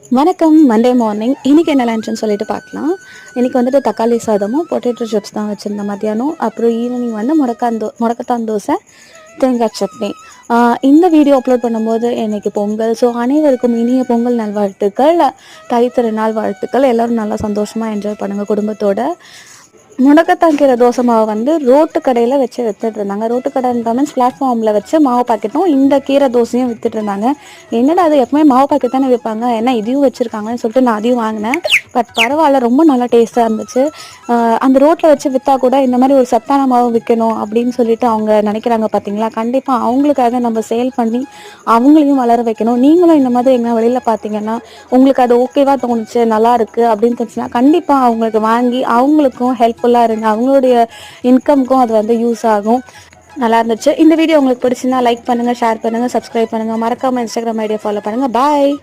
வணக்கம். Monday morning. இன்றைக்கி என்ன லன்ச்சுன்னு சொல்லிட்டு பார்க்கலாம். இன்றைக்கி வந்துட்டு தக்காளி சாதமும் பொட்டேட்டோ சிப்ஸ் தான் வச்சுருந்தேன் மத்தியானம். அப்புறம் ஈவினிங் வந்து முடக்கத்தான் தோசை, தேங்காய் சட்னி. இந்த வீடியோ அப்லோட் பண்ணும்போது இன்றைக்கி பொங்கல். ஸோ அனைவருக்கும் இனிய பொங்கல் நல்வாழ்த்துக்கள், தை திருநாள் வாழ்த்துக்கள். எல்லோரும் நல்லா சந்தோஷமாக என்ஜாய் பண்ணுங்கள் குடும்பத்தோட. முடக்கத்தான் கீரை தோசை மாவு வந்து ரோட்டு கடையில் வச்சு வித்துட்டு இருந்தாங்க. ரோட்டு கடை மீன்ஸ் பிளாட்ஃபார்மில் வச்சு மாவு பாக்கெட்டும் இந்த கீரை தோசையும் வித்துட்டு இருந்தாங்க. என்னடா அது, எப்பவுமே மாவு பாக்கெட் தானே விற்பாங்க, என்ன இதையும் வச்சுருக்காங்கன்னு சொல்லிட்டு நான் அதையும் வாங்கினேன். பட் பரவாயில்ல, ரொம்ப நல்லா டேஸ்ட்டாக இருந்துச்சு. அந்த ரோட்டில் வச்சு விற்றா கூட இந்த மாதிரி ஒரு சத்தான மாவு விற்கணும் அப்படின்னு சொல்லிட்டு அவங்க நினைக்கிறாங்க பார்த்தீங்களா. கண்டிப்பாக அவங்களுக்காக நம்ம சேல் பண்ணி அவங்களையும் வளர வைக்கணும். நீங்களும் இந்த மாதிரி எங்கே வெளியில் பார்த்தீங்கன்னா உங்களுக்கு அது ஓகேவாக தோணுச்சு, நல்லா இருக்குது அப்படின்னு தோணுச்சுன்னா கண்டிப்பாக அவங்களுக்கு வாங்கி அவங்களுக்கும் ஹெல்ப்ஃபுல்லாக இருங்க. அவங்களுடைய இன்கம்க்கும் அது வந்து யூஸ் ஆகும். நல்லா இருந்துச்சு. இந்த வீடியோ உங்களுக்கு பிடிச்சிருந்தா லைக் பண்ணுங்கள், ஷேர் பண்ணுங்கள், சப்ஸ்கிரைப் பண்ணுங்கள். மறக்காமல் இன்ஸ்டாகிராம் ஐடியா ஃபாலோ பண்ணுங்கள். பாய்.